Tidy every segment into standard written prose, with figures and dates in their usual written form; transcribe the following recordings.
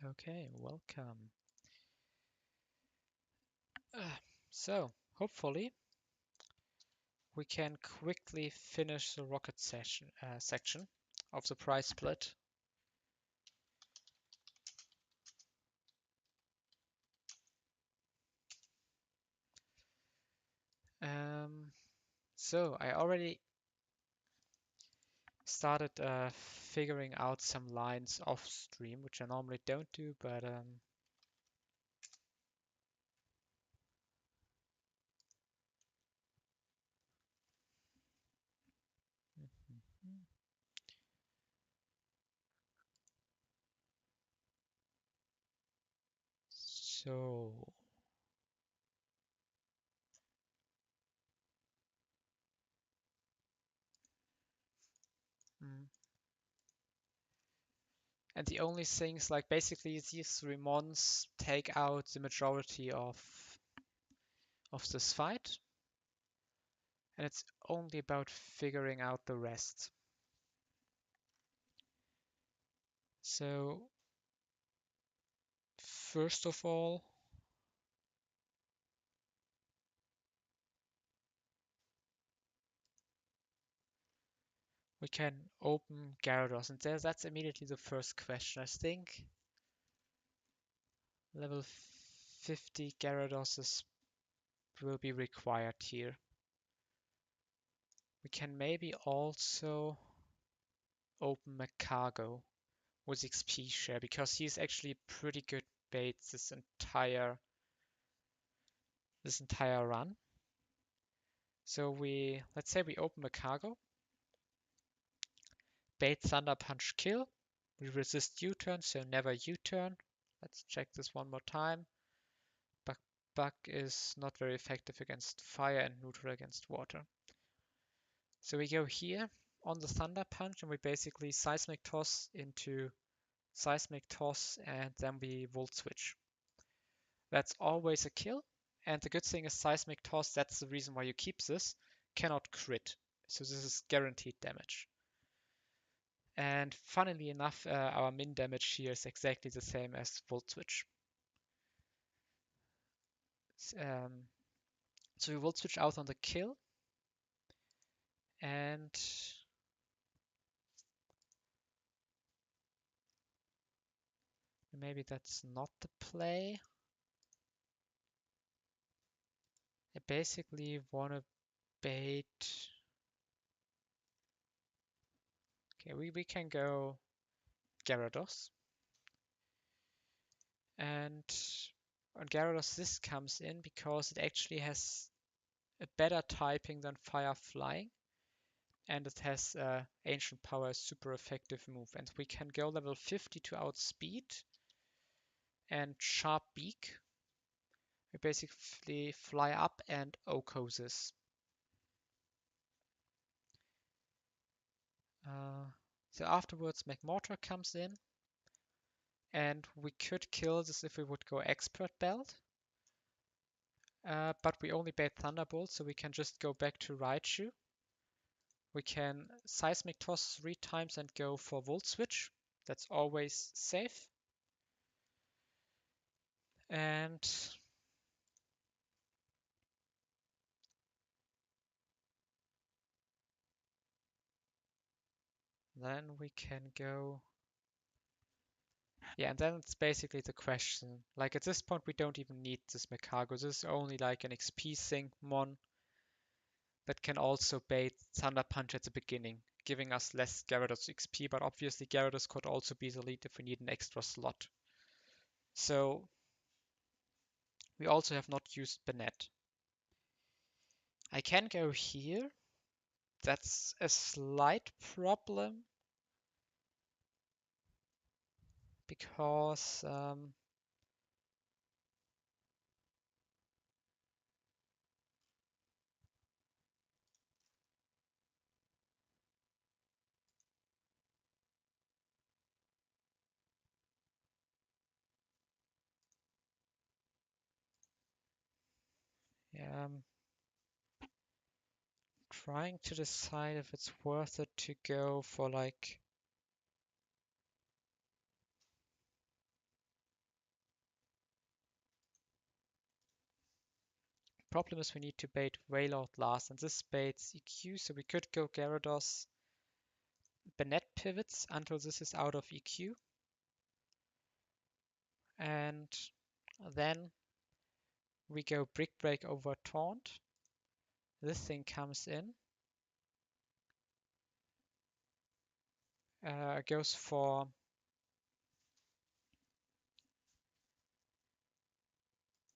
Okay, welcome. So, hopefully, we can quickly finish the rocket section of the prize split. Um, so, I already started figuring out some lines off stream, which I normally don't do, but so. mm. And the only things, like basically these three mons take out the majority of this fight, and it's only about figuring out the rest. So first of all, we can open Gyarados, and that's immediately the first question. I think level 50 Gyarados will be required here. We can maybe also open Makago with XP share because he's actually pretty good bait this entire run. So let's say we open Makago, bait Thunder Punch kill. We resist U-turn, so never U-turn. Let's check this one more time. Bug is not very effective against fire and neutral against water. So we go here on the Thunder Punch and we basically Seismic Toss into Seismic Toss and then we Volt Switch. That's always a kill. And the good thing is Seismic Toss, that's the reason why you keep this, cannot crit. So this is guaranteed damage. And funnily enough, our min damage here is exactly the same as Volt Switch. Um, so we Volt Switch out on the kill. And maybe that's not the play. I basically want to bait. Okay, we can go Gyarados. And on Gyarados, this comes in because it actually has a better typing than Fire Flying. And it has Ancient Power, super effective move. And we can go level 50 to outspeed and Sharp Beak. We basically fly up and OHKO this. So afterwards, Magmortar comes in. And we could kill this if we would go Expert Belt. But we only bait Thunderbolt, so we can just go back to Raichu. We can Seismic Toss 3 times and go for Volt Switch. That's always safe. And then we can go. Yeah, and then it's basically the question. Like at this point, we don't even need this Makago. This is only like an XP sink mon that can also bait Thunder Punch at the beginning, giving us less Gyarados XP, but obviously Gyarados could also be the lead if we need an extra slot. So we also have not used Bennett. I can go here. That's a slight problem because yeah, I'm trying to decide if it's worth it to go for like Problem is we need to bait Wailord last, and this baits EQ, so we could go Gyarados Bennett pivots until this is out of EQ. And then we go Brick Break over Taunt. This thing comes in. Goes for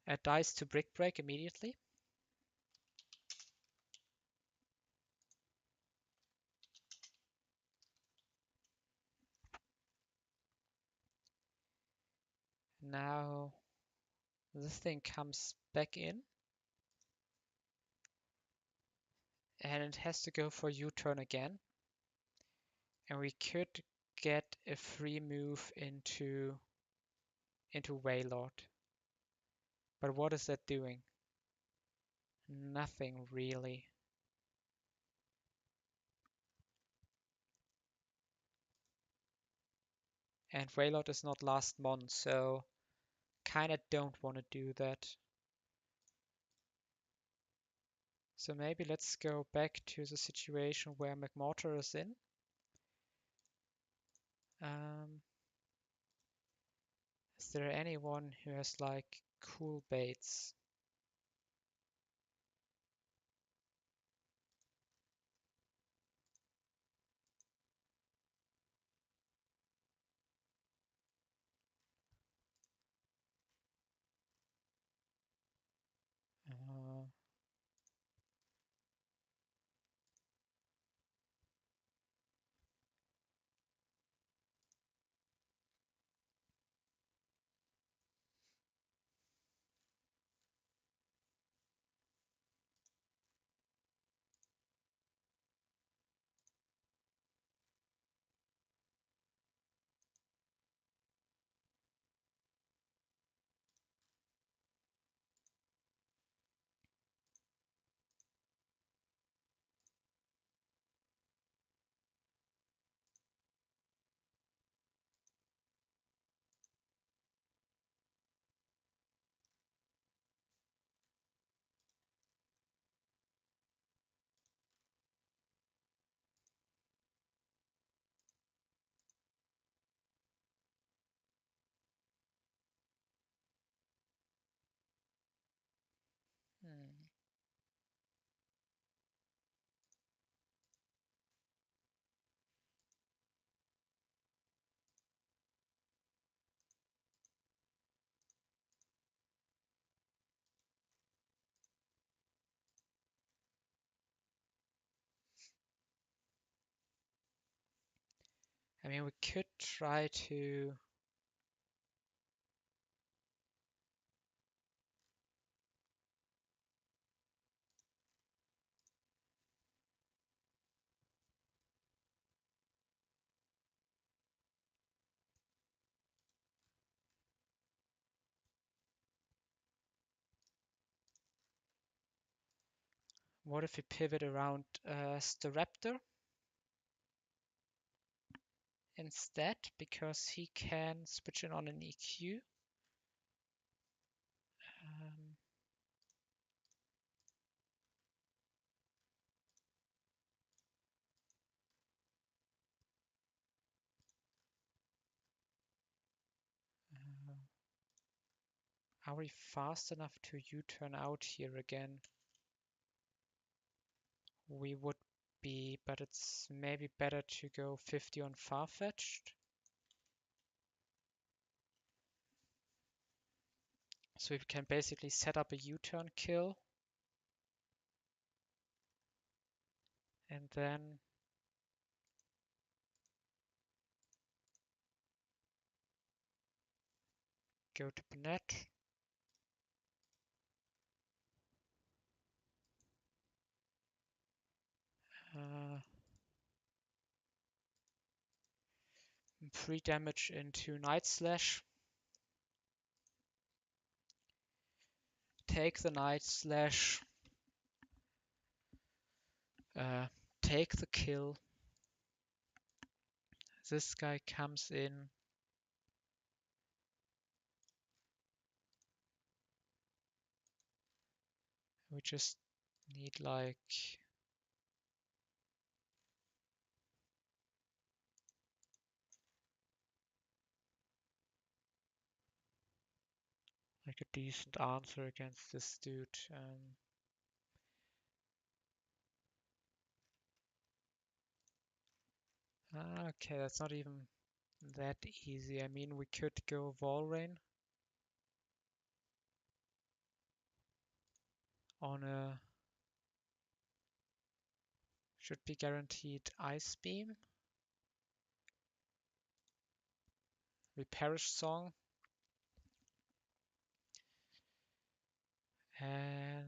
a dice to Brick Break immediately. Now this thing comes back in. And it has to go for U-turn again. And we could get a free move into Wailord. But what is that doing? Nothing really. And Wailord is not last mon, so kinda don't want to do that. So maybe let's go back to the situation where McMortar is in. Is there anyone who has like cool baits? Uh, hmm. I mean, we could try to. What if we pivot around Staraptor instead, because he can switch in on an EQ? Um, uh, are we fast enough to U-turn out here again? We would be, but it's maybe better to go 50 on Farfetch'd. So we can basically set up a U-turn kill and then go to Bennett. Uh, 3 damage into Night Slash. Take the Night Slash. Take the kill. This guy comes in. We just need like a decent answer against this dude. Okay, that's not even that easy. I mean, we could go Valrein on a should be guaranteed Ice Beam. We Perish Song. And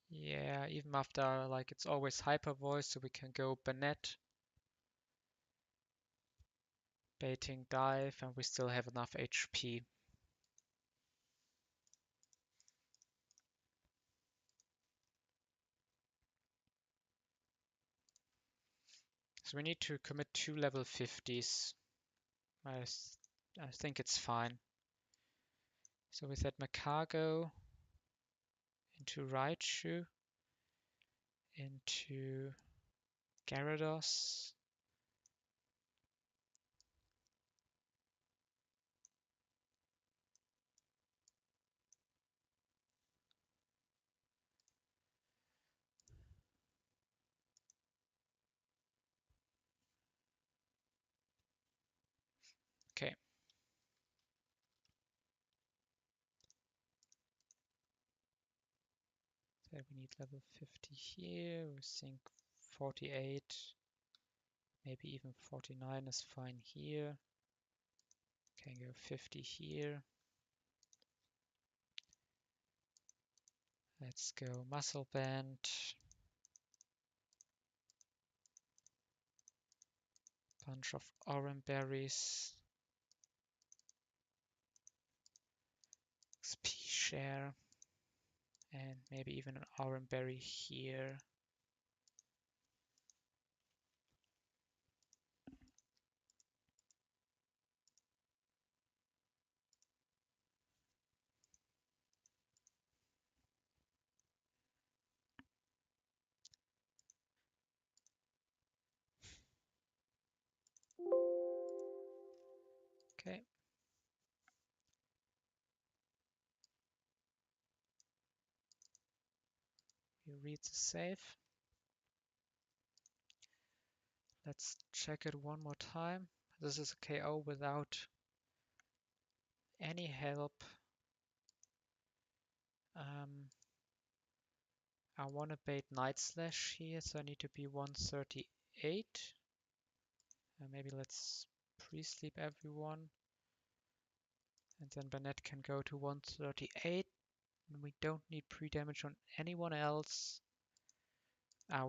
yeah, even after like it's always Hyper Voice, so we can go Banette, Baiting Dive, and we still have enough HP. So we need to commit 2 level 50s. I think it's fine. So we set Makago into Raichu, into Gyarados. Okay. So we need level 50 here. We think 48, maybe even 49 is fine here. Can go 50 here. Let's go Muscle Band. Bunch of orange berries. XP share. And maybe even an orange berry here. Okay. We read the save. Let's check it one more time. This is a KO without any help. I want to bait Night Slash here, so I need to be 138. Maybe let's pre-sleep everyone. And then Banette can go to 138. And we don't need pre-damage on anyone else.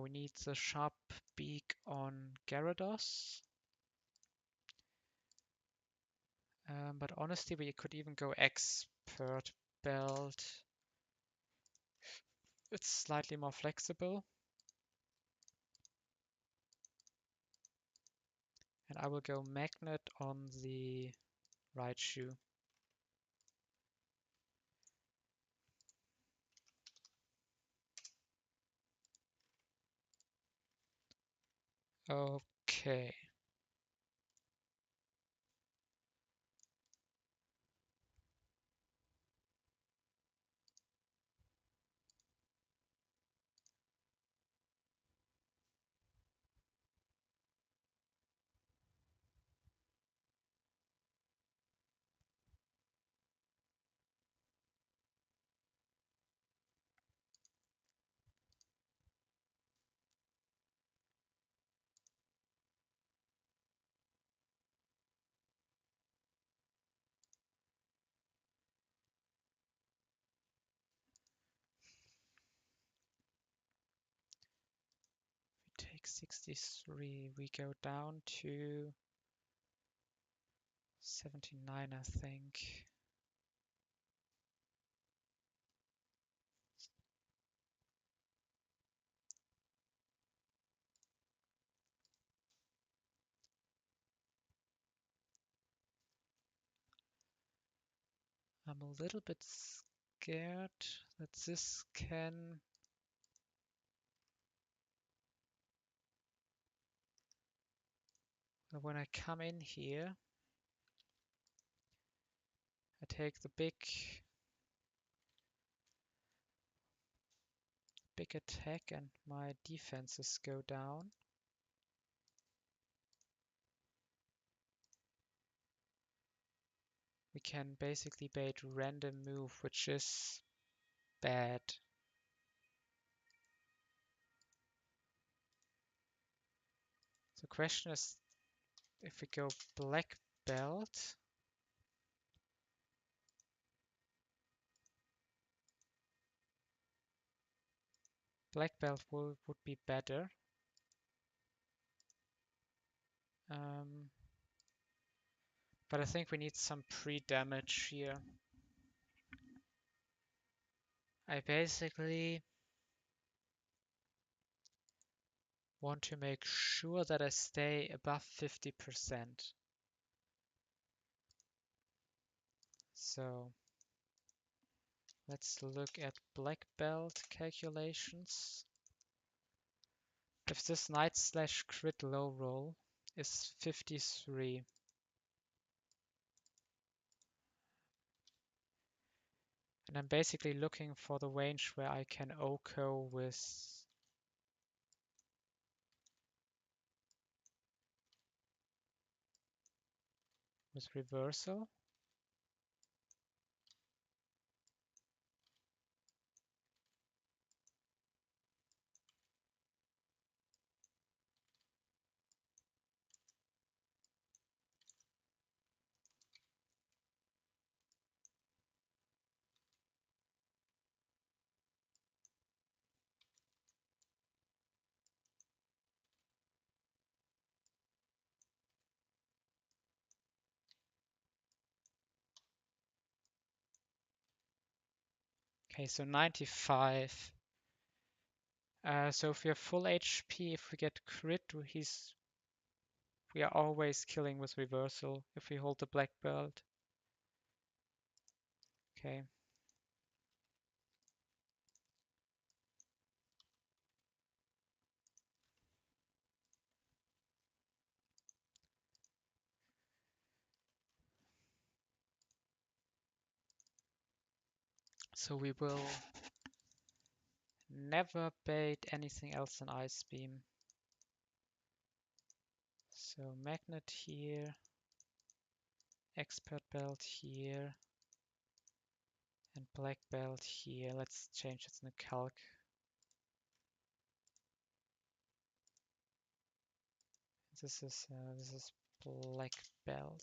We need the sharp beak on Gyarados. But honestly, we could even go Expert Belt. It's slightly more flexible. And I will go Magnet on the Raichu. Okay. We take 63. We go down to 79, I think. I'm a little bit scared that this can... When I come in here, I take the big attack and my defenses go down. We can basically bait random move, which is bad. The question is, if we go black belt, would be better. But I think we need some pre-damage here. I basically want to make sure that I stay above 50%. So let's look at black belt calculations. If this knight slash crit low roll is 53, and I'm basically looking for the range where I can OHKO with reversal. Okay, so 95. So if we have full HP, if we get crit, we are always killing with reversal if we hold the black belt. Okay. So we will never bait anything else than Ice Beam. So Magnet here, Expert Belt here, and Black Belt here. Let's change it in the calc. This is Black Belt.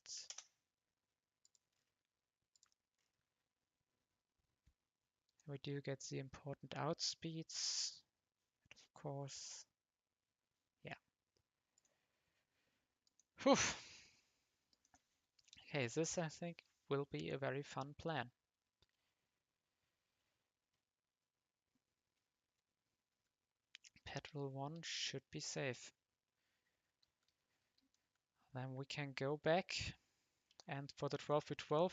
We do get the important outspeeds, of course. Yeah. Whew. Okay, this I think will be a very fun plan. Petrol 1 should be safe. Then we can go back, and for the 12v12,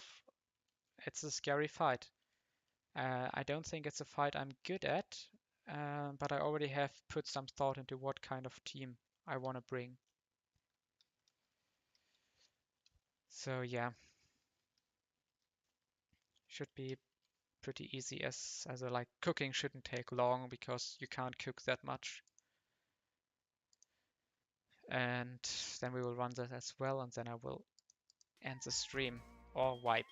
it's a scary fight. I don't think it's a fight I'm good at, but I already have put some thought into what kind of team I want to bring. So yeah, should be pretty easy as like cooking shouldn't take long because you can't cook that much. And then we will run that as well, and then I will end the stream or wipe.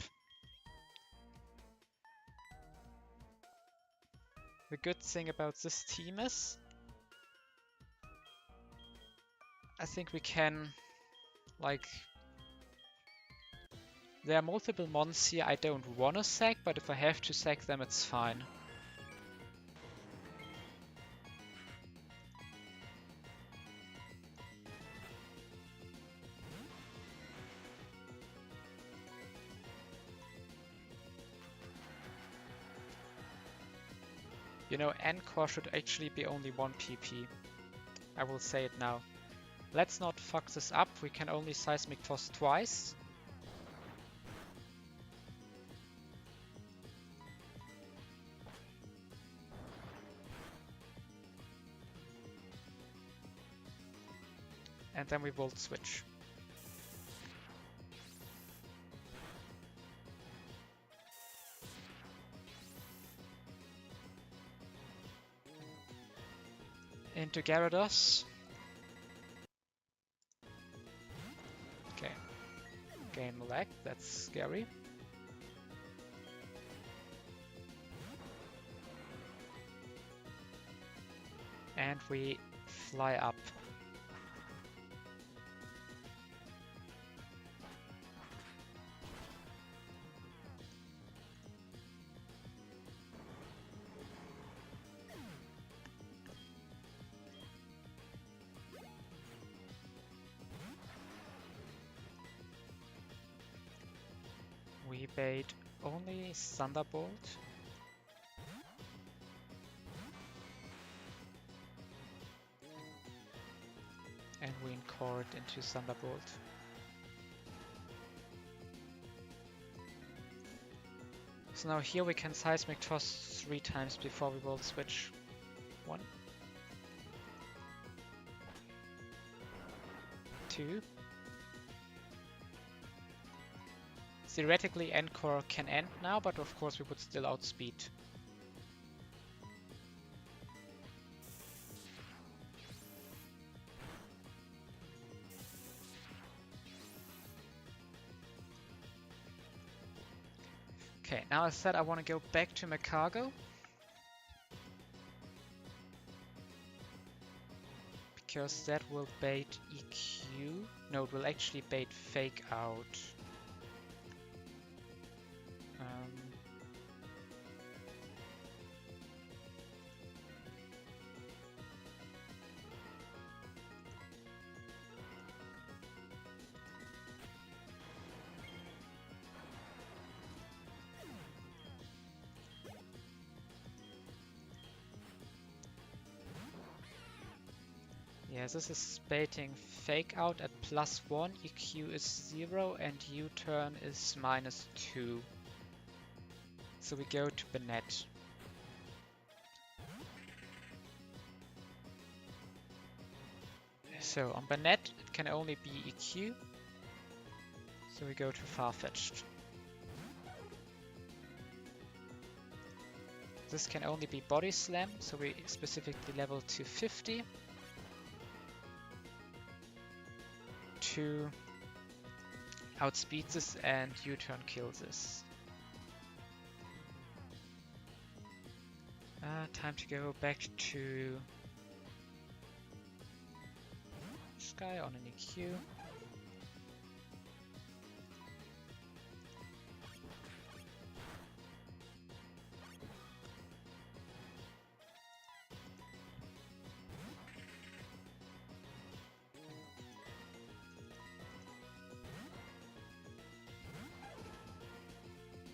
The good thing about this team is I think we can, like, there are multiple mons here I don't want to sack, but if I have to sack them, it's fine. You know, Encore should actually be only 1 PP. I will say it now. Let's not fuck this up. We can only Seismic Toss twice. and then we Volt Switch. Into Gyarados. Okay. Game lag, that's scary. And we fly up. We bait only Thunderbolt. And we encore it into Thunderbolt. So now here we can Seismic Toss 3 times before we Volt Switch. 1, 2. Theoretically, Encore can end now, but of course we would still outspeed. Okay, now I said I want to go back to my cargo. Because that will bait EQ. No, it will actually bait Fake Out. Yeah, this is baiting Fake Out at +1, EQ is 0 and U-turn is -2. So we go to Bennett. So on Bennett it can only be EQ. So we go to Farfetch'd. This can only be Body Slam, so we specifically level to 50. To outspeed this and U-turn kill this. Time to go back to Sky on an EQ.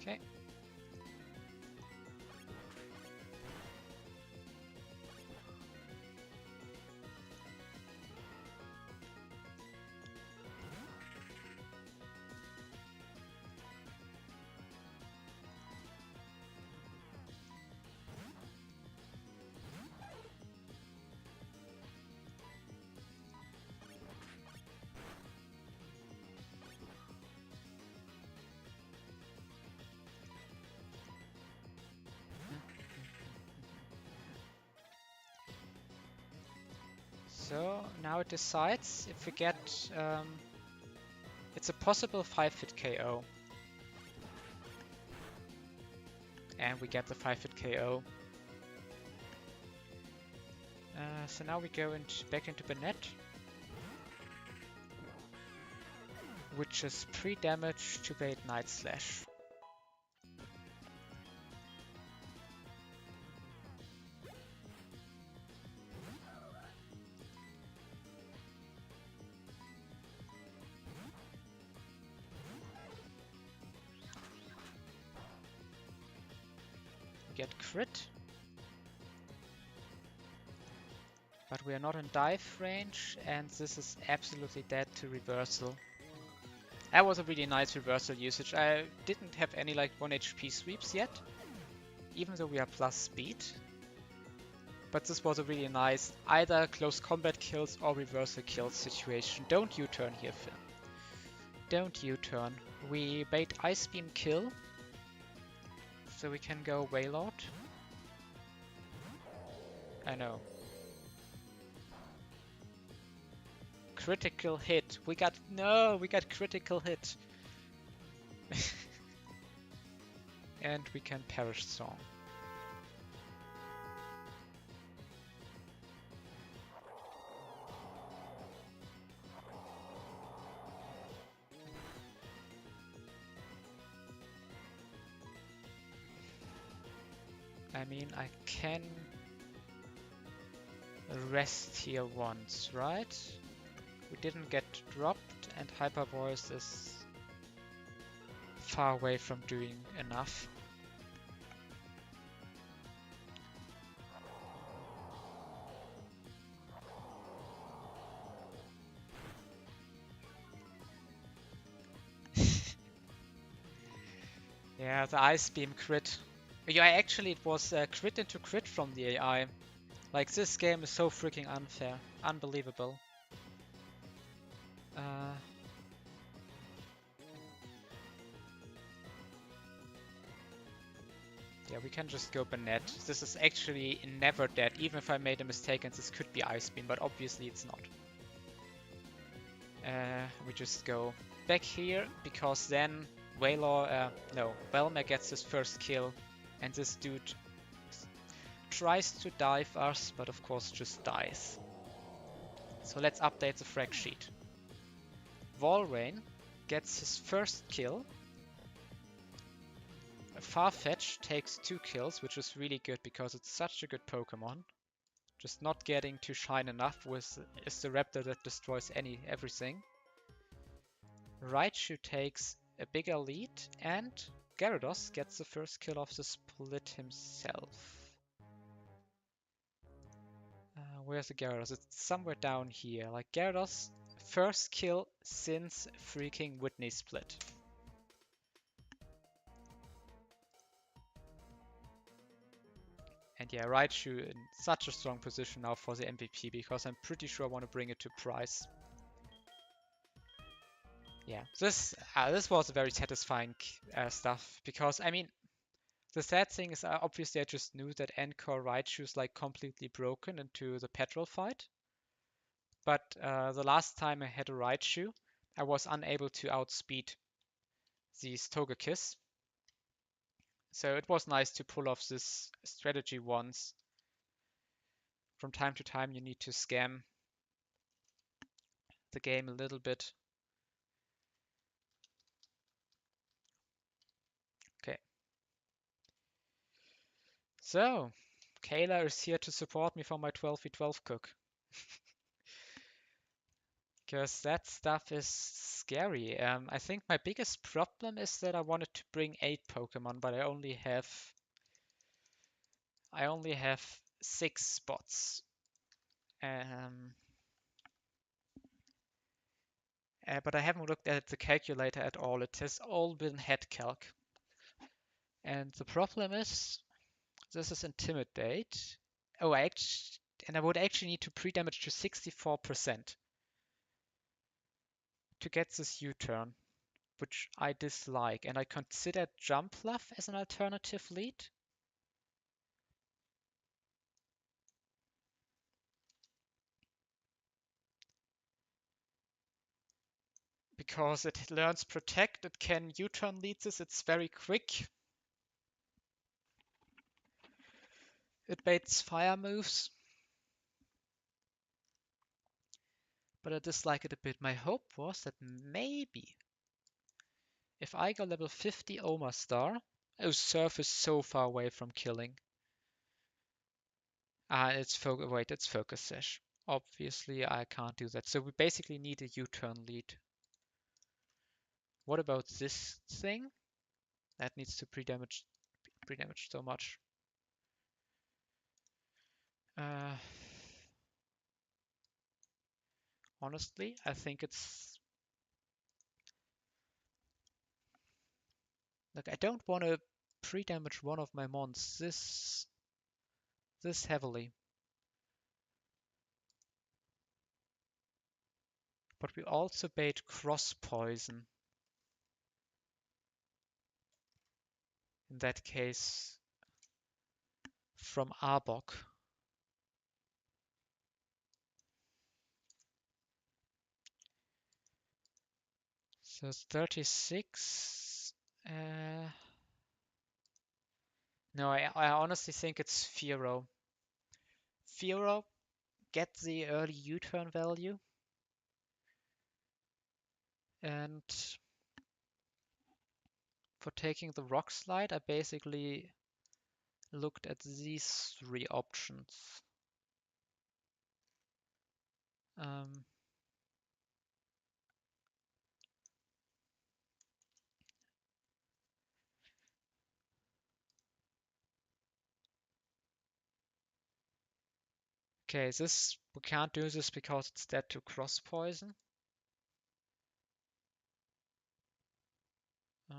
Okay. So now it decides if we get, it's a possible 5-hit KO. And we get the 5-hit KO. So now we go back into Bennett, which is pre-damage to bait Night Slash. Get crit, but we are not in dive range, and this is absolutely dead to reversal. That was a really nice reversal usage. I didn't have any like 1 HP sweeps yet, even though we are plus speed. But this was a really nice either close combat kills or reversal kills situation. Don't U-turn here, Finn. Don't U-turn. We bait Ice Beam kill, so we can go Wailord. I know. Critical hit. We got critical hit. And we can Perish Song. I mean, I can rest here once, right? We didn't get dropped, and Hyper Voice is far away from doing enough. Yeah, the Ice Beam crit. Yeah, actually it was crit into crit from the AI. Like, this game is so freaking unfair. Unbelievable. Yeah, we can just go Banette. This is actually never dead, even if I made a mistake and this could be Ice Beam, but obviously it's not. We just go back here, because then Velmer gets his first kill, and this dude tries to dive us, but of course just dies. So let's update the frag sheet. Volrain gets his first kill. Farfetch takes 2 kills, which is really good because it's such a good Pokemon. Just not getting to shine enough is the Raptor that destroys everything. Raichu takes a bigger lead, and Gyarados gets the first kill of the split himself. Where's the Gyarados? It's somewhere down here. Like, Gyarados, first kill since freaking Whitney split. And yeah, Raichu in such a strong position now for the MVP, because I'm pretty sure I want to bring it to Price. Yeah, this was a very satisfying stuff, because I mean, the sad thing is obviously I just knew that Encore Raichu is like completely broken into the petrol fight. But the last time I had a Raichu, I was unable to outspeed these Togekiss. So it was nice to pull off this strategy once. From time to time you need to scam the game a little bit. Okay. So, Kayla is here to support me for my 12v12 cook. Because that stuff is scary. I think my biggest problem is that I wanted to bring 8 Pokemon, but I only have 6 spots. But I haven't looked at the calculator at all. It has all been head calc. And the problem is, this is Intimidate. Oh, I would actually need to pre-damage to 64% to get this U-turn, which I dislike. And I considered Jump Fluff as an alternative lead. Because it learns Protect, it can U-turn lead this, it's very quick. It baits fire moves. But I dislike it a bit. My hope was that maybe if I go level 50 Omastar, oh, Surf is so far away from killing. It's Focus Sash. Obviously, I can't do that. So we basically need a U-turn lead. What about this thing? That needs to pre-damage so much. Honestly, I think it's like I don't want to pre-damage one of my mons this heavily. But we also bait cross poison. In that case, from Arbok. So it's 36. No, I honestly think it's Fearow. Fearow, get the early U-turn value. And for taking the Rock Slide, I basically looked at these three options. Um, okay, we can't do this because it's dead to cross poison. Uh,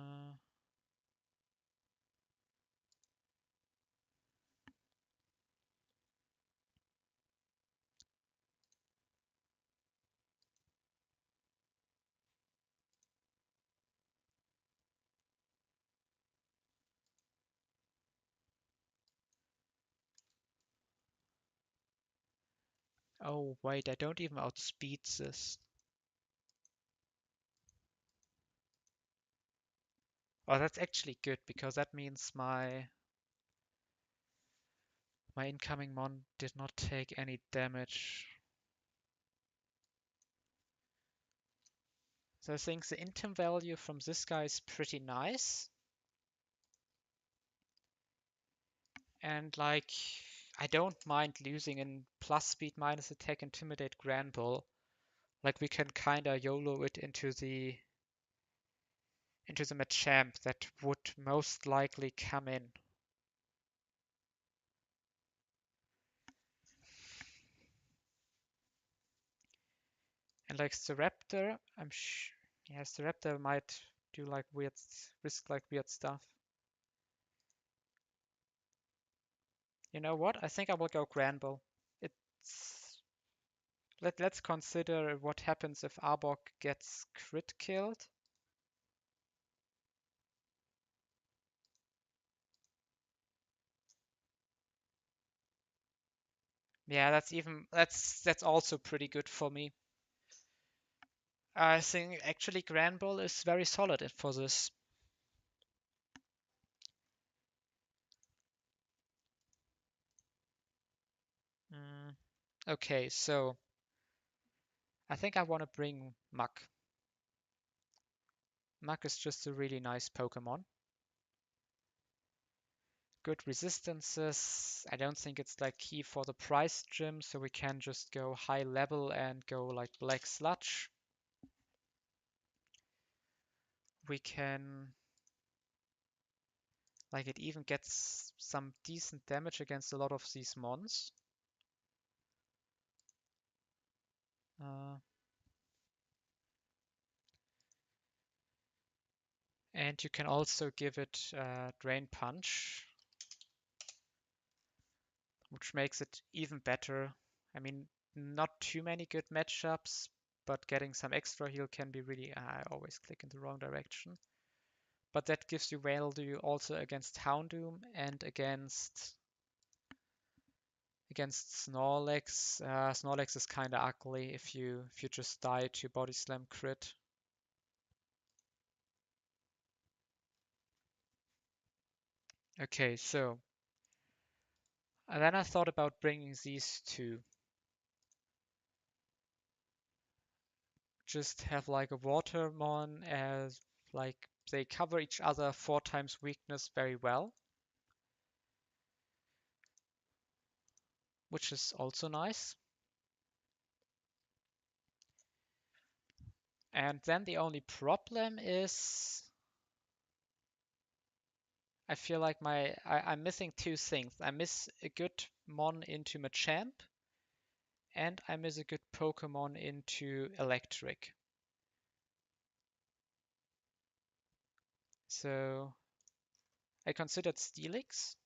oh wait, I don't even outspeed this. Oh, that's actually good because that means my incoming mon did not take any damage. So I think the intem value from this guy is pretty nice. And like, I don't mind losing in plus speed, minus attack, intimidate, Granbull. Like we can kinda YOLO it into the Machamp that would most likely come in. And like Staraptor, yeah, Staraptor might do like risk like weird stuff. You know what? I think I will go Granbull. It's let's consider what happens if Arbok gets crit killed. Yeah, that's also pretty good for me. I think actually Granbull is very solid for this. Okay, so I think I want to bring Muk. Muk is just a really nice Pokemon. Good resistances. I don't think it's like key for the price gym, so we can just go high level and go like Black Sludge. We can like it even gets some decent damage against a lot of these mons. And you can also give it Drain Punch, which makes it even better. I mean, not too many good matchups, but getting some extra heal can be really... I always click in the wrong direction. But that gives you value also against Houndoom and against Snorlax. Snorlax is kind of ugly if you just die to Body Slam crit. Okay, so and then I thought about bringing these two. Just have like a Watermon as like they cover each other 4 times weakness very well, which is also nice. And then the only problem is I feel like I'm missing two things. I miss a good Mon into Machamp, and I miss a good Pokemon into Electric. So I considered Steelix,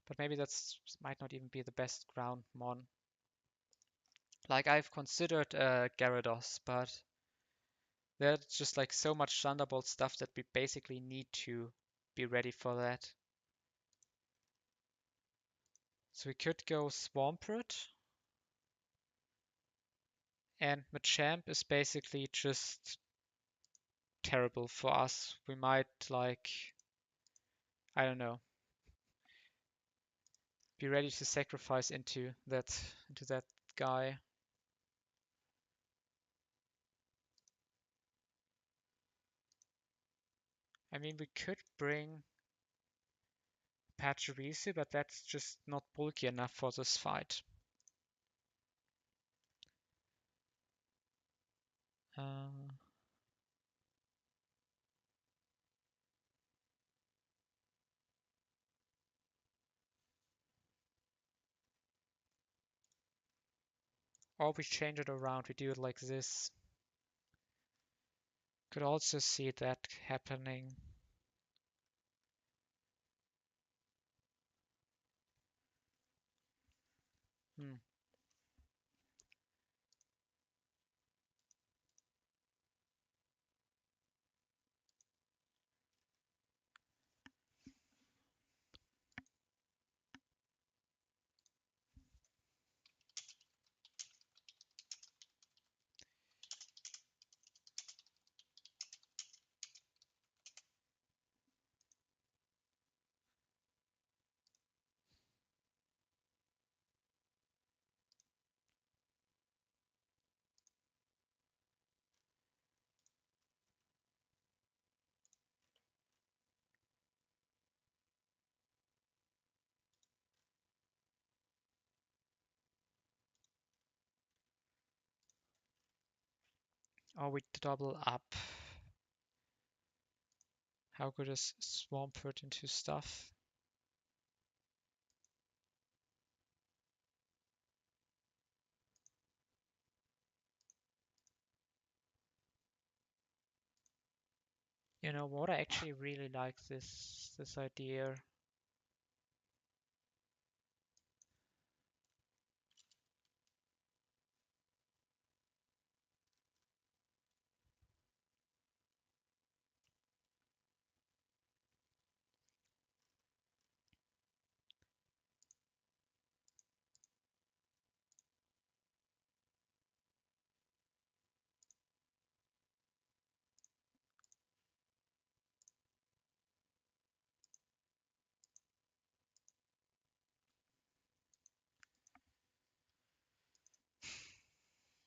but maybe that's might not even be the best ground Mon. Like I've considered Gyarados, but there's just like so much Thunderbolt stuff that we basically need to be ready for that. So we could go Swampert, and Machamp is basically just terrible for us. We might like, I don't know, be ready to sacrifice into that guy. I mean, we could bring Pachirisu, but that's just not bulky enough for this fight. Uh, or we change it around, we do it like this. Could also see that happening. Hmm. Or we double up. How good is Swampert into stuff? You know what? I actually really like this idea.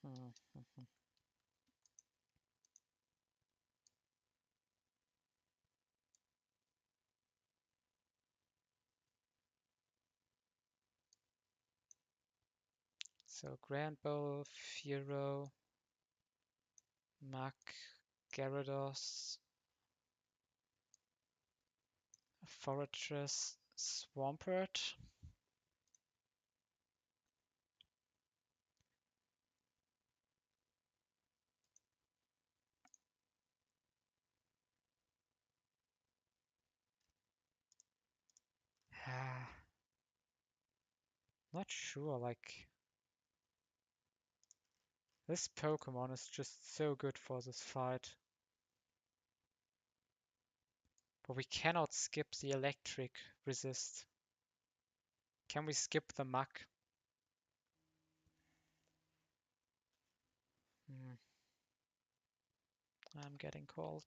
Hmm. So Granbull, Fearow, Muk, Gyarados, Fortress, Swampert. Not sure, like this Pokemon is just so good for this fight. But we cannot skip the electric resist. Can we skip the Muk? Hmm. I'm getting cold.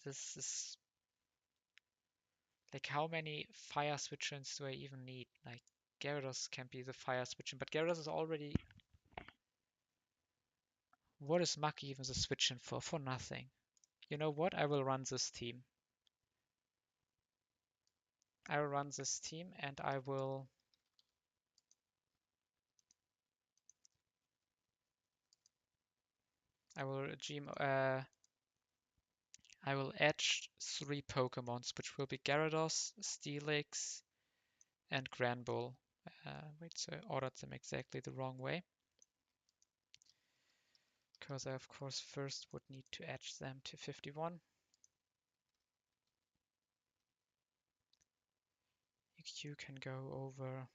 this is like, how many fire switch-ins do I even need? Like, Gyarados can be the fire switch-in, but Gyarados is already... What is Maki even the switch-in for? For nothing. You know what? I will run this team. I will run this team and I will I will edge 3 Pokemons, which will be Gyarados, Steelix, and Granbull. Wait, so I ordered them exactly the wrong way. Because I, of course, first would need to edge them to 51. EQ can go over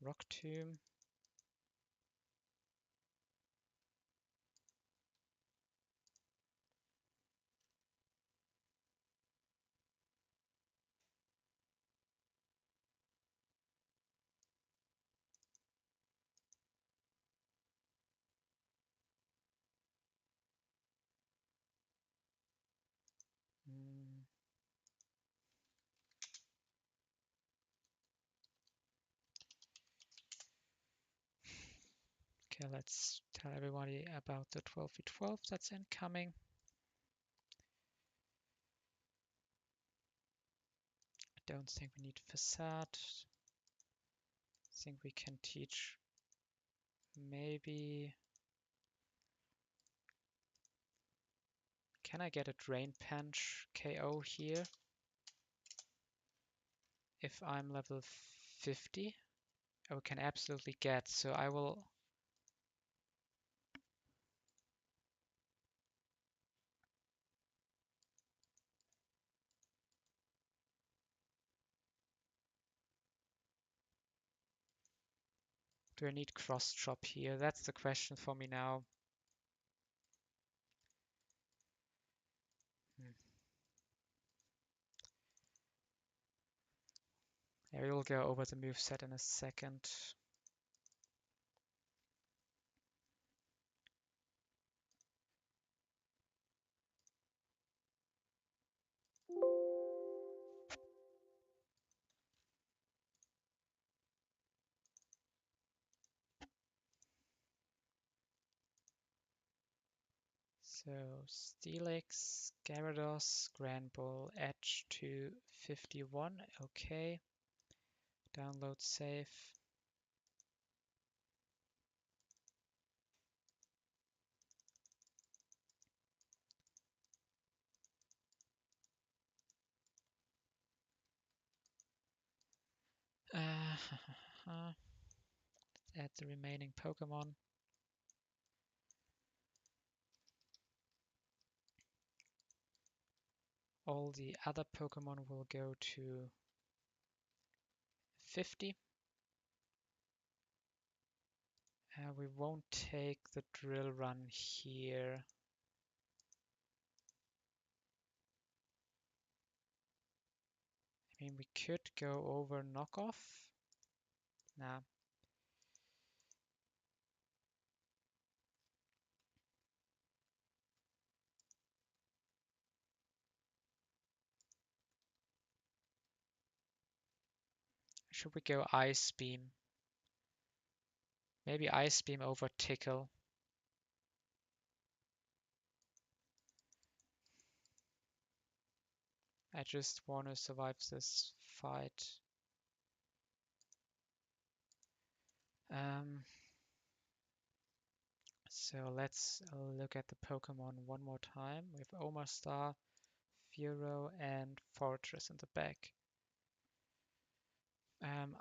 Rock Tomb. Mm. Okay, let's tell everybody about the 12v12 that's incoming. I don't think we need Facade. I think we can teach maybe... Can I get a Drain Punch KO here? If I'm level 50? I can absolutely get, so I will... Do I need Cross Chop here? That's the question for me now. Yeah, we will go over the moveset in a second. So Steelix, Gyarados, Granbull, Edge to 51. Okay. Download save. Add the remaining Pokemon. All the other Pokemon will go to 50. We won't take the drill run here. I mean, we could go over knockoff. Nah. Should we go Ice Beam? Maybe Ice Beam over Tickle. I just want to survive this fight. So let's look at the Pokemon one more time. We have Omastar, Fearow, and Fortress in the back.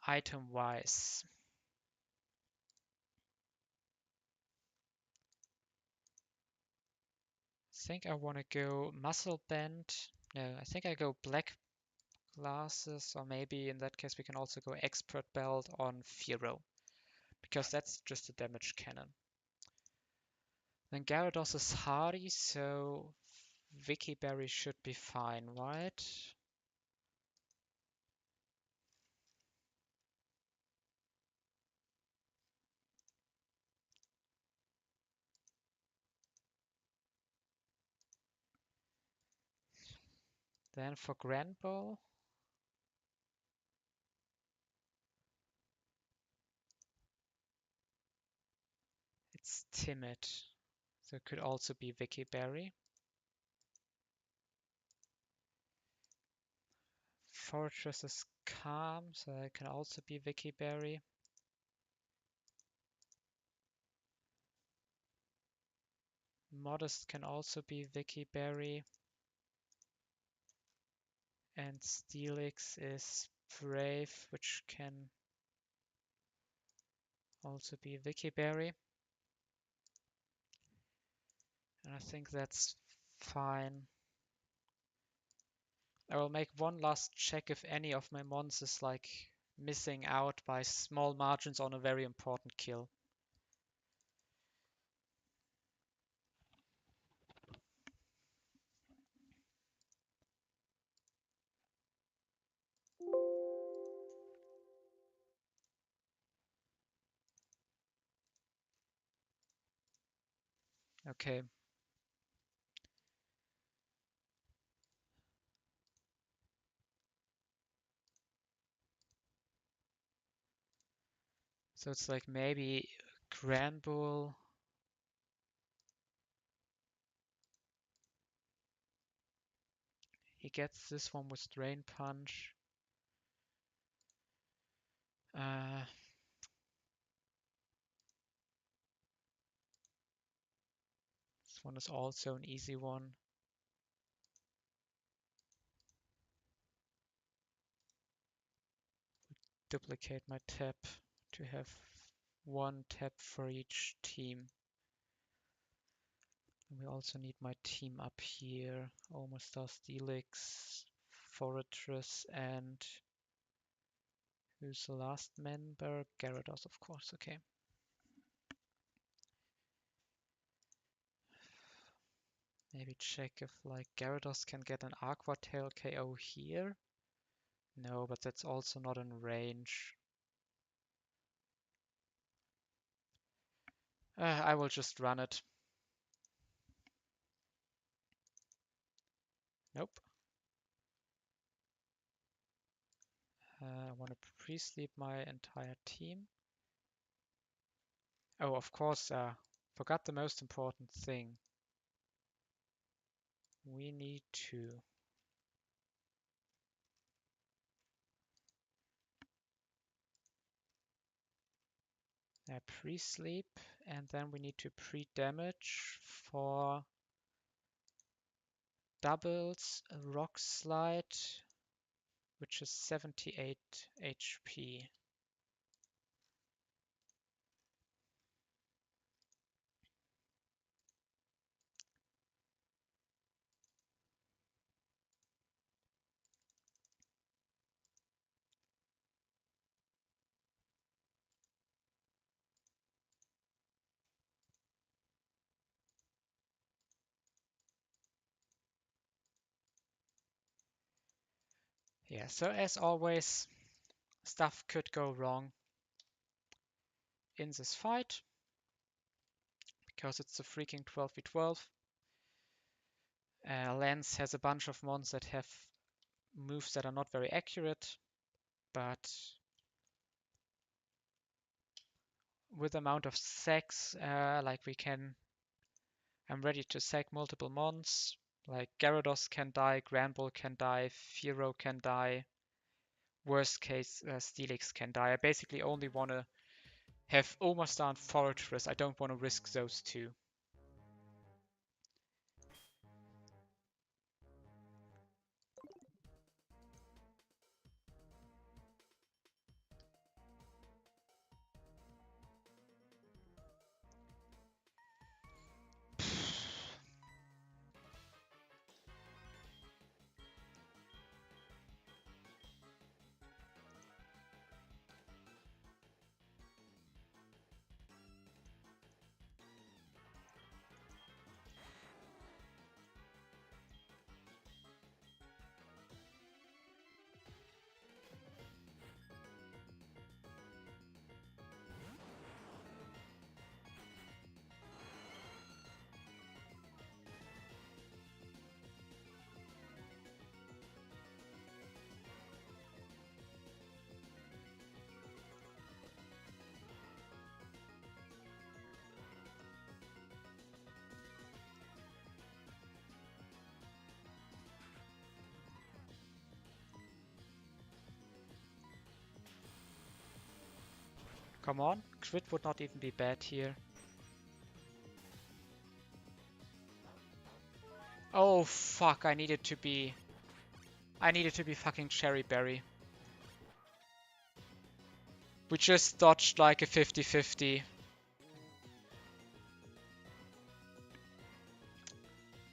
Item-wise, I think I want to go Muscle Band. No, I think I go Black Glasses, or maybe in that case we can also go Expert Belt on Fearow, because that's just a damage cannon. Then Gyarados is hardy, so Vicky Berry should be fine, right? Then for Grand Ball, it's timid. So it could also be Vicky Berry. Fortress is calm, so it can also be Vicky Berry. Modest can also be Vicky Berry. And Steelix is Brave, which can also be Vicky Berry. And I think that's fine. I will make one last check if any of my mons is like missing out by small margins on a very important kill. Okay. So it's like maybe Granbull. He gets this one with Drain Punch. This one is also an easy one. Duplicate my tap to have one tap for each team. And we also need my team up here. Almost Star Steelix, Fortress, and who's the last member? Gyarados, of course. Okay. Maybe check if like Gyarados can get an Aqua Tail KO here. No, but that's also not in range. I will just run it. Nope. I want to pre-sleep my entire team. Oh, of course, forgot the most important thing. We need to pre-sleep, and then we need to pre-damage for doubles Rock Slide, which is 78 HP. Yeah, so as always, stuff could go wrong in this fight because it's a freaking 12v12. Lance has a bunch of mons that have moves that are not very accurate, but with amount of sacks, like I'm ready to sack multiple mons. Like Gyarados can die, Granbull can die, Fearow can die. Worst case, Steelix can die. I basically only want to have Omastar and Fortress. I don't want to risk those two. Come on, crit would not even be bad here. Oh fuck, I needed to be fucking Cherry Berry. We just dodged like a 50-50.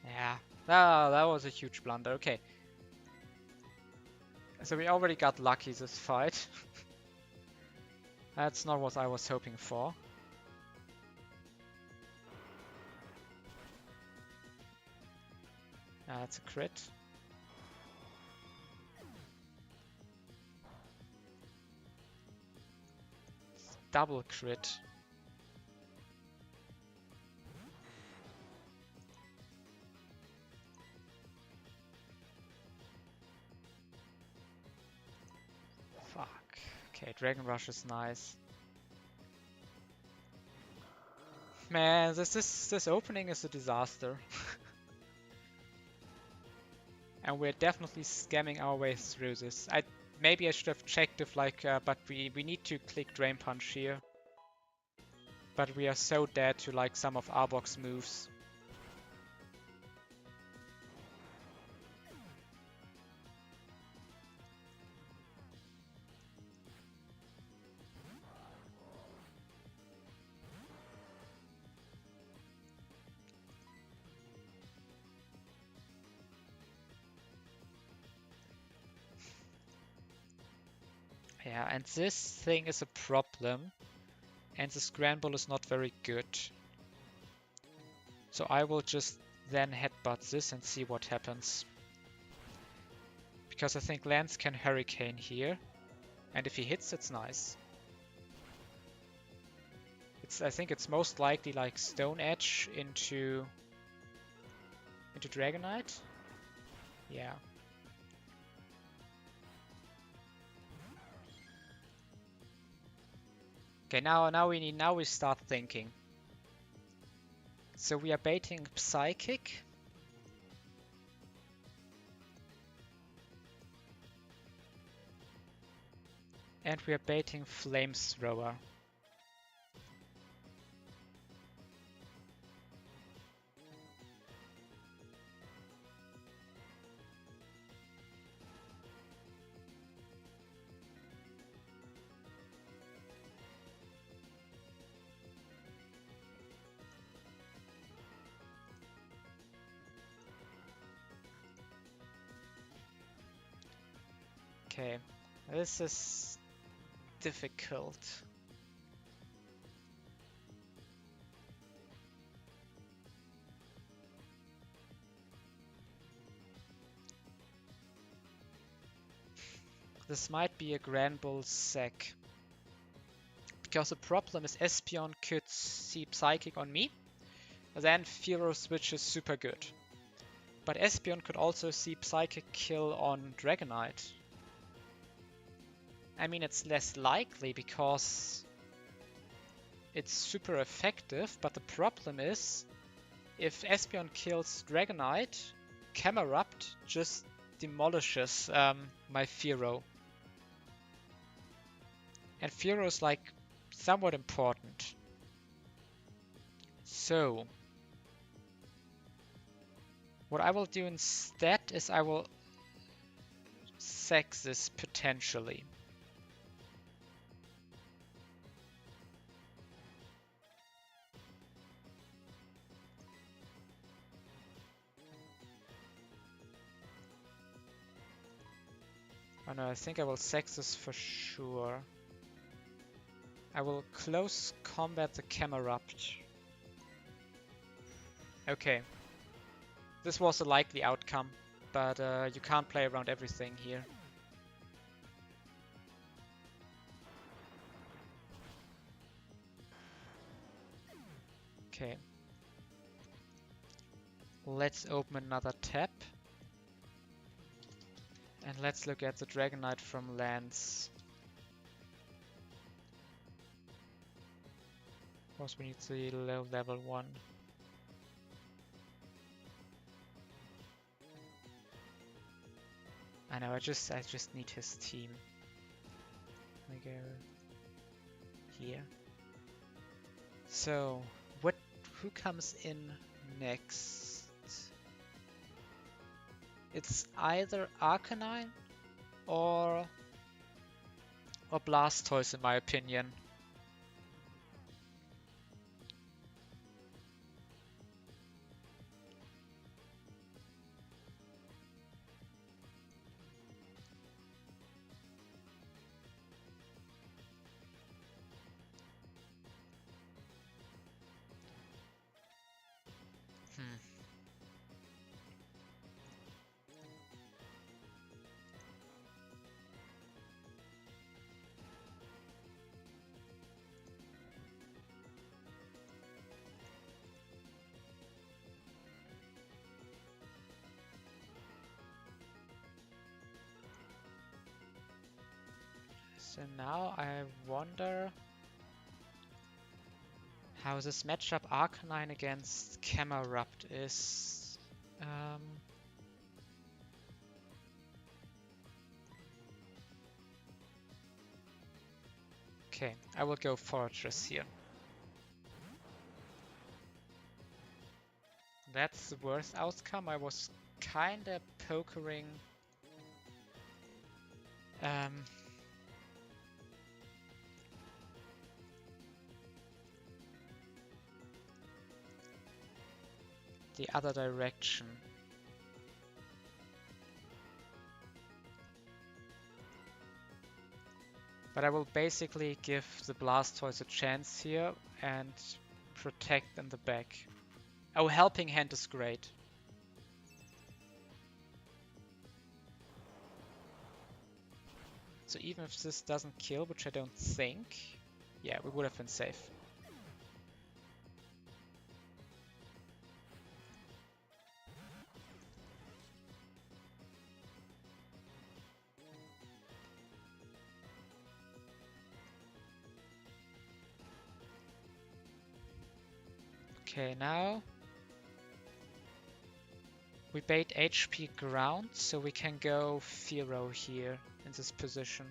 Yeah, that was a huge blunder. Okay. So we already got lucky this fight. That's not what I was hoping for. That's a crit. Double crit. Fuck. Okay, Dragon Rush is nice. Man, this opening is a disaster. And we're definitely scamming our way through this. Maybe I should have checked if but we need to click Drain Punch here. But we are so dead to like some of Arbok's moves. Yeah, and this thing is a problem. And the scramble is not very good. So I will just then headbutt this and see what happens. Because I think Lance can Hurricane here. And if he hits, it's nice. I think it's most likely like Stone Edge into Dragonite. Yeah. Okay, now we start thinking. So we are baiting Psychic. And we are baiting Flamethrower. Okay, this is difficult. This might be a Grand Bull Sack. Because the problem is Espeon could see Psychic on me, then Fearow Switch is super good. But Espeon could also see Psychic kill on Dragonite. I mean, it's less likely because it's super effective, but the problem is if Espeon kills Dragonite, Camerupt just demolishes my Fearow. And Fearow is like somewhat important. So what I will do instead is I will sack this potentially. Oh no, I think I will sack this for sure. I will close combat the Camerupt. Okay. This was a likely outcome, but you can't play around everything here. Okay. Let's open another tab. And let's look at the Dragonite from Lance. Of course we need the low level one. I know, I just need his team. I go here. So, who comes in next? It's either Arcanine or Blastoise in my opinion. Hmm. So now I wonder how this matchup Arcanine against Camerupt is. Okay, I will go Fortress here. That's the worst outcome. I was kinda pokering the other direction. But I will basically give the Blastoise a chance here and protect in the back. Oh, Helping Hand is great. So even if this doesn't kill, which I don't think, yeah, we would have been safe. Okay, now we bait HP ground, so we can go Fearow here in this position.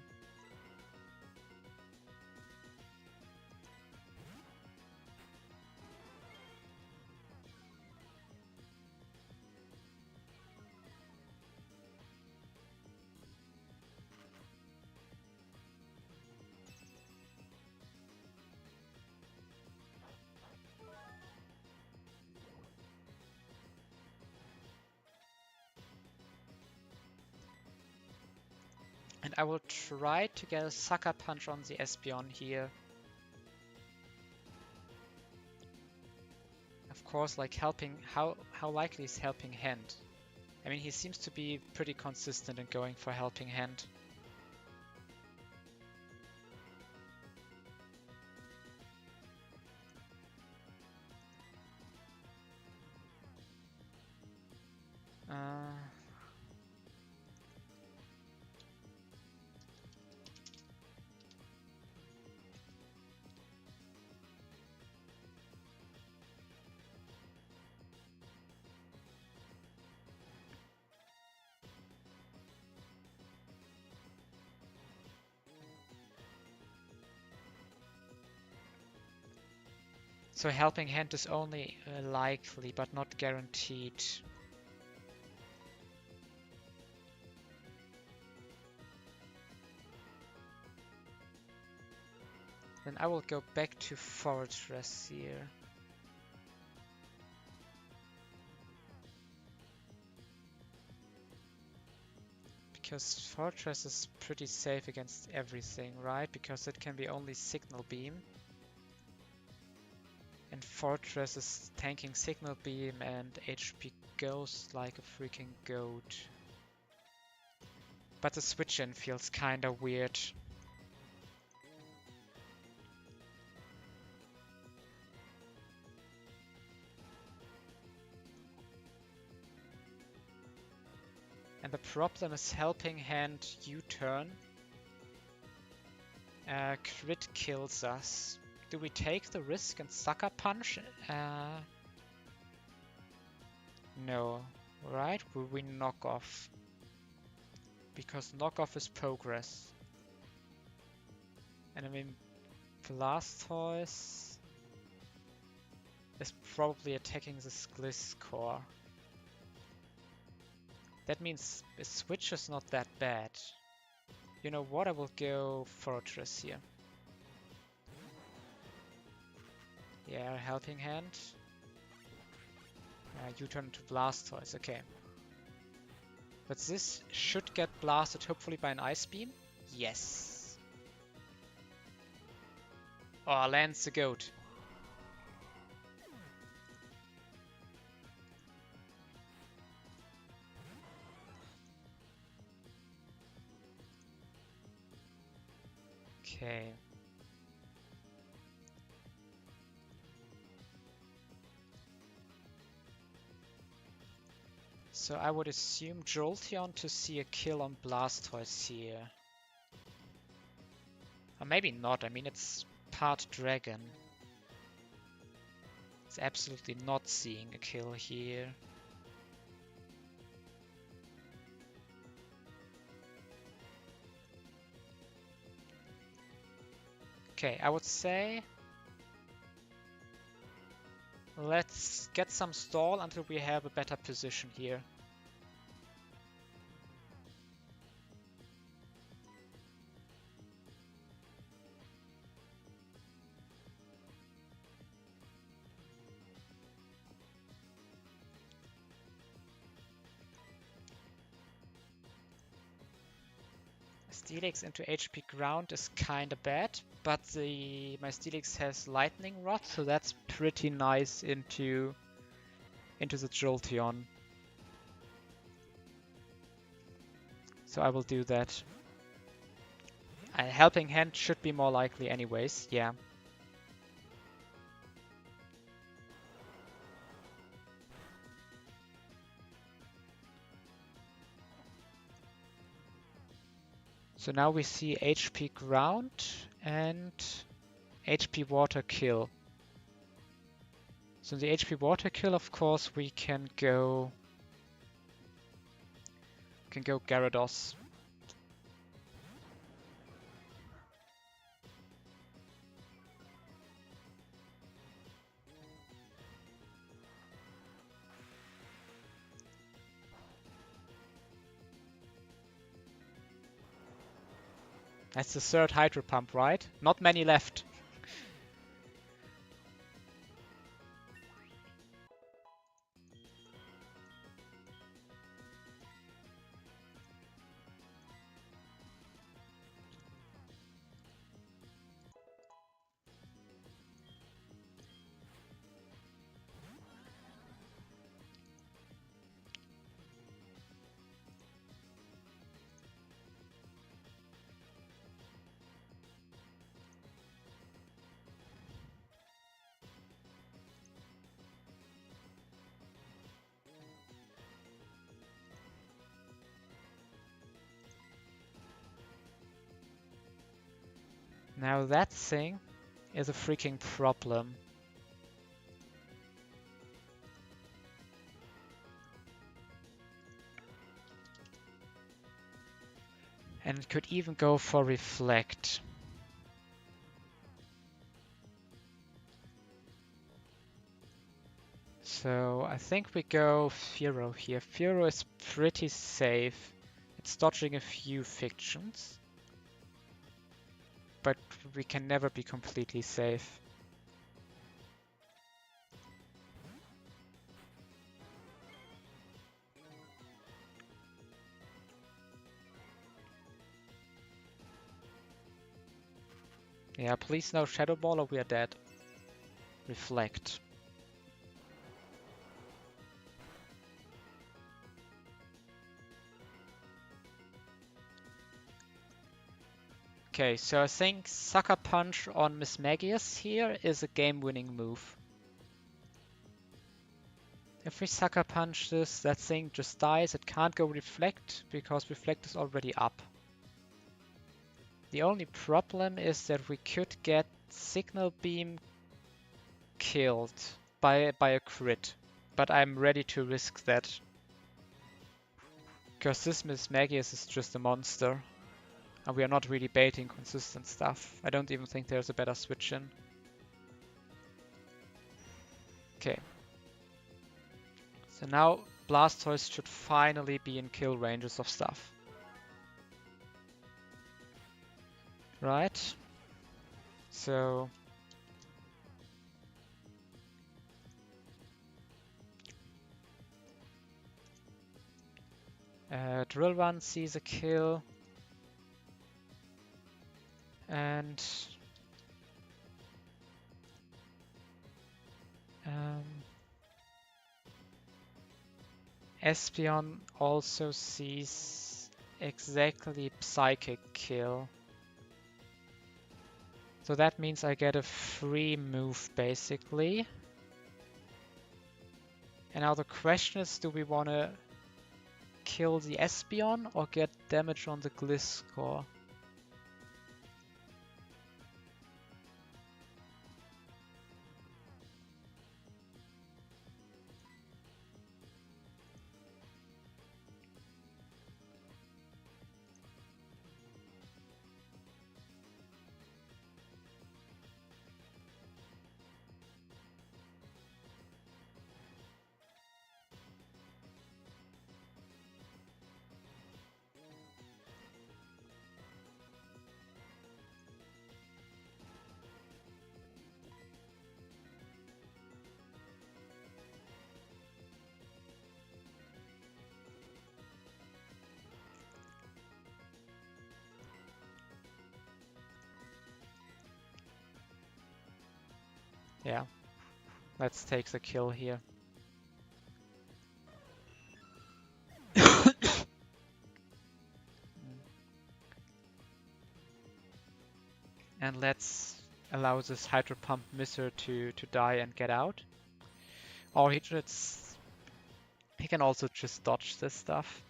And I will try to get a Sucker Punch on the Espeon here. Of course, like how likely is Helping Hand? I mean, he seems to be pretty consistent in going for Helping Hand. So Helping Hand is only likely, but not guaranteed. Then I will go back to Fortress here. Because Fortress is pretty safe against everything, right? Because it can be only Signal Beam. And Fortress is tanking Signal Beam and HP goes like a freaking goat. But the switch in feels kinda weird. And the problem is Helping Hand U-turn. Crit kills us. Do we take the risk and Sucker Punch? No. Right? Will we knock off? Because knockoff is progress. And I mean, Blastoise is probably attacking the Gliscor. That means a switch is not that bad. You know what? I will go Fortress here. Yeah, Helping Hand. U-turn to Blastoise, okay. But this should get blasted hopefully by an Ice Beam. Yes. Oh, lands the goat. Okay. So I would assume Jolteon to see a kill on Blastoise here. Or maybe not, I mean it's part dragon. It's absolutely not seeing a kill here. Okay, I would say let's get some stall until we have a better position here. Steelix into HP ground is kinda bad, but my Steelix has Lightning Rod, so that's pretty nice into the Jolteon. So I will do that. A Helping Hand should be more likely anyways, yeah. So now we see HP ground and HP water kill. So in the HP water kill, of course, we can go Gyarados. That's the third Hydro Pump, right? Not many left. Now that thing is a freaking problem. And it could even go for Reflect. So I think we go Fearow here. Fearow is pretty safe. It's dodging a few fictions. But we can never be completely safe. Yeah, please no Shadow Ball or we are dead. Reflect. Okay, so I think Sucker Punch on Miss Magius here is a game-winning move. If we Sucker Punch this, that thing just dies. It can't go Reflect because Reflect is already up. The only problem is that we could get Signal Beam killed by a crit, but I'm ready to risk that. Because this Miss Magius is just a monster. And we are not really baiting consistent stuff. I don't even think there's a better switch in. Okay. So now Blastoise should finally be in kill ranges of stuff. Right? So... Drill Run sees a kill. And... Espeon also sees exactly Psychic kill. So that means I get a free move, basically. And now the question is, do we want to kill the Espeon or get damage on the Gliscor? Yeah, let's take the kill here. And let's allow this Hydro Pump Misser to die and get out. Or he can also just dodge this stuff.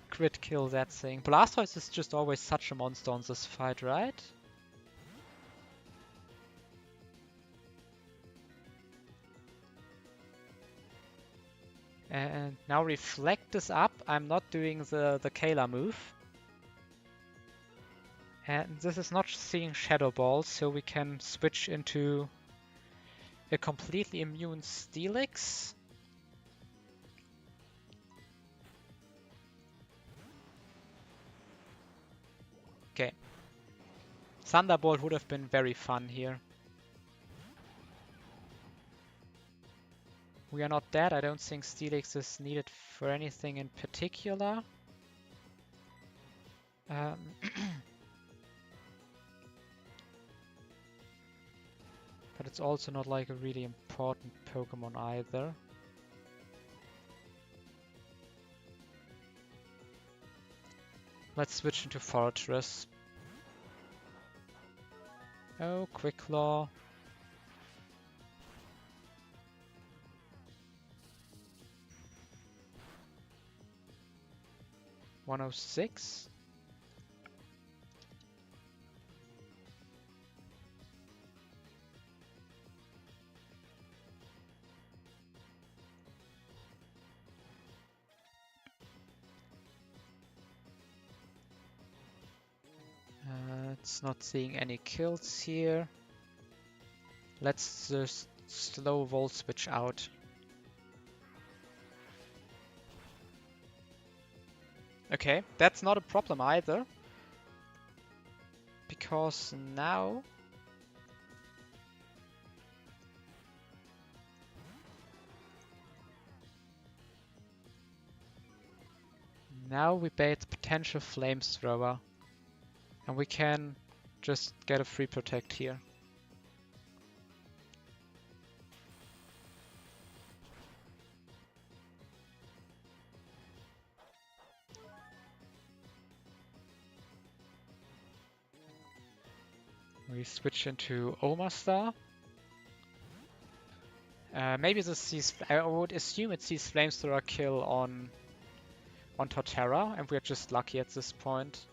Crit kill that thing. Blastoise is just always such a monster on this fight, right? And now Reflect is up. I'm not doing the Kayla move. And this is not seeing Shadow Ball, so we can switch into a completely immune Steelix. Okay. Thunderbolt would have been very fun here. We are not dead. I don't think Steelix is needed for anything in particular. But it's also not like a really important Pokemon either. Let's switch into Fortress. Oh, Quick Claw. $106. It's not seeing any kills here. Let's just slow Volt Switch out. Okay, that's not a problem either. Because now... Now we bait potential Flamethrower. And we can just get a free protect here. We switch into Omastar. Maybe this sees... I would assume it sees Flamethrower kill on Torterra, and we're just lucky at this point.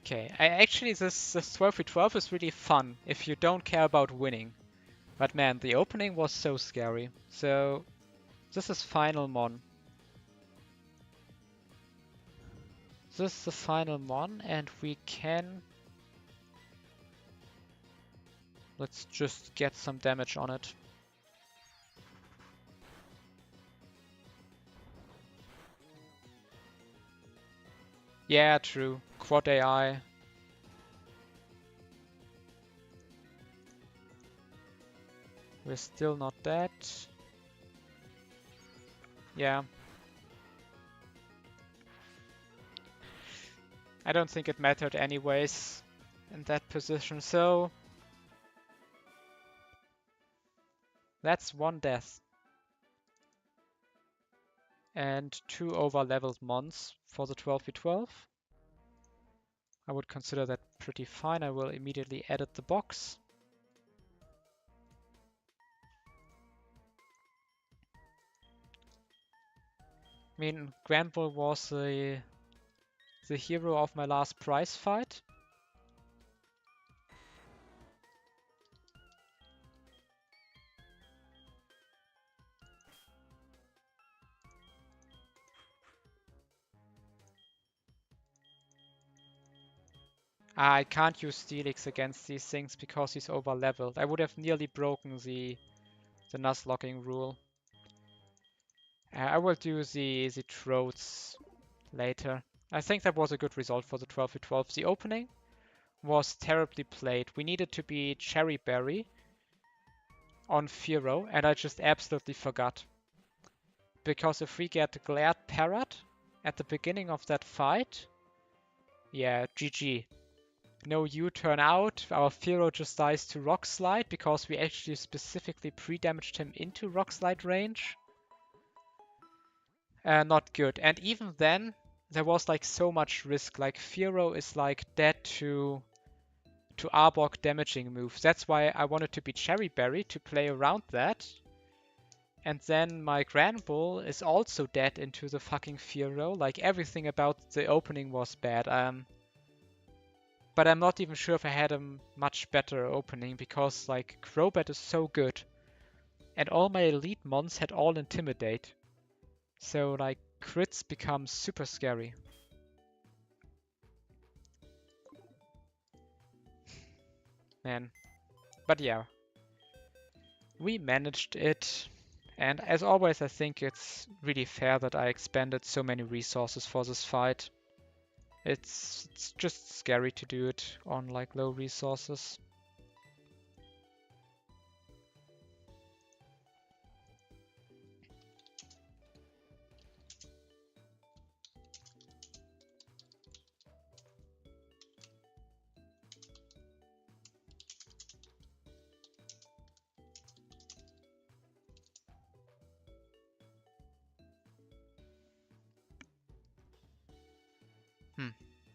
Okay, actually this 12v12 is really fun if you don't care about winning. But man, the opening was so scary. So This is final mon. This is the final mon, and we can... Let's just get some damage on it. Yeah, true. Quad AI. We're still not dead. Yeah. I don't think it mattered anyways in that position, so... That's one death. And 2 over-leveled mons for the 12v12. I would consider that pretty fine. I will immediately edit the box. I mean, Granbull was the hero of my last prize fight. I can't use Steelix against these things because he's over-leveled. I would have nearly broken the Nuzlocking rule. I will do the Troats later. I think that was a good result for the 12v12. The opening was terribly played. We needed to be Cherry Berry on Firo, and I just absolutely forgot. Because if we get Glared Parrot at the beginning of that fight, yeah, GG. No U-turn out, our Firo just dies to Rock Slide because we actually specifically pre-damaged him into Rock Slide range. Not good. And even then, there was like so much risk. Like Firo is like dead to Arbok damaging moves. That's why I wanted to be Cherry Berry to play around that. And then my Granbull is also dead into the fucking Firo. Like everything about the opening was bad. But I'm not even sure if I had a much better opening because like Crobat is so good. And all my elite mons had all Intimidate. So like crits become super scary. Man. But yeah. We managed it. And as always, I think it's really fair that I expended so many resources for this fight. It's just scary to do it on like low resources.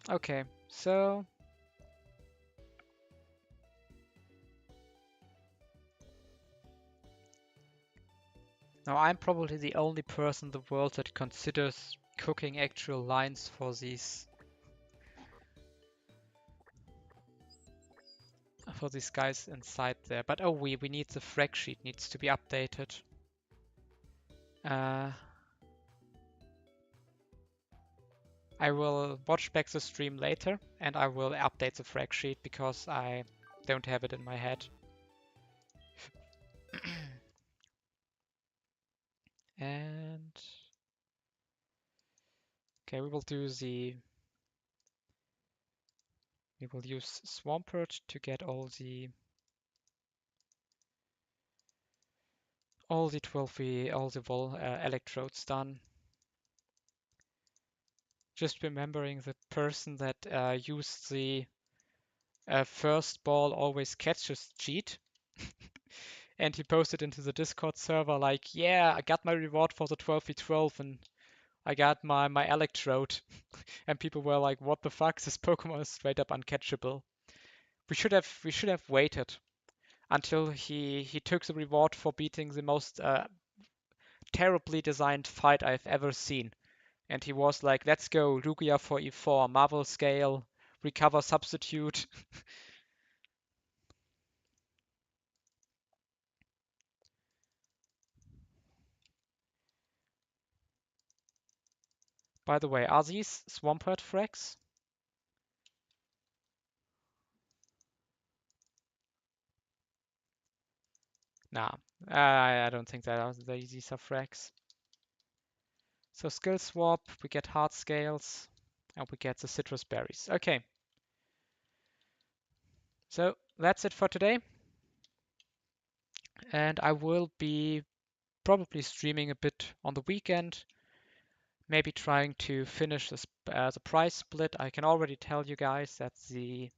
Okay, so now I'm probably the only person in the world that considers cooking actual lines for these guys inside there. But oh, we need the frag sheet needs to be updated. I will watch back the stream later and I will update the frag sheet because I don't have it in my head. And okay, we will use Swampert to get all the 12v, all the Vol electrodes done. Just remembering the person that used the first ball always catches cheat. And he posted into the Discord server like, yeah, I got my reward for the 12v12 and I got my electrode. And people were like, what the fuck? This Pokemon is straight up uncatchable. We should have waited until he took the reward for beating the most terribly designed fight I've ever seen. And he was like, let's go, Lugia for E4, Marvel Scale, Recover Substitute. By the way, are these Swampert frags? Nah, I don't think these are frags. So skill swap, we get hard scales, and we get the citrus berries. Okay, so that's it for today. And I will be probably streaming a bit on the weekend, maybe trying to finish the price split. I can already tell you guys that the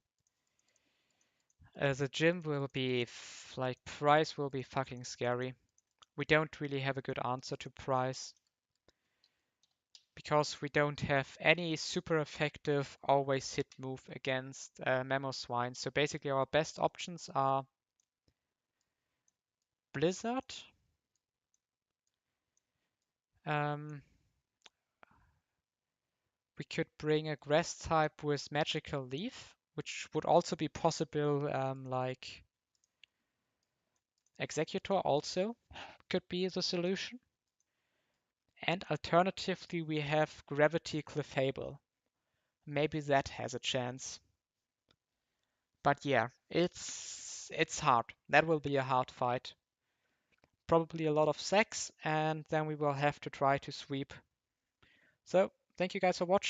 gym will be like price will be fucking scary. We don't really have a good answer to price because we don't have any super effective always hit move against Mamoswine. So basically our best options are Blizzard, um, we could bring a grass type with Magical Leaf, which would also be possible, like Executor also could be the solution. And alternatively, we have Gravity Clefable. Maybe that has a chance. But yeah, it's hard. That will be a hard fight. Probably a lot of sacks, and then we will have to try to sweep. So, thank you guys for watching.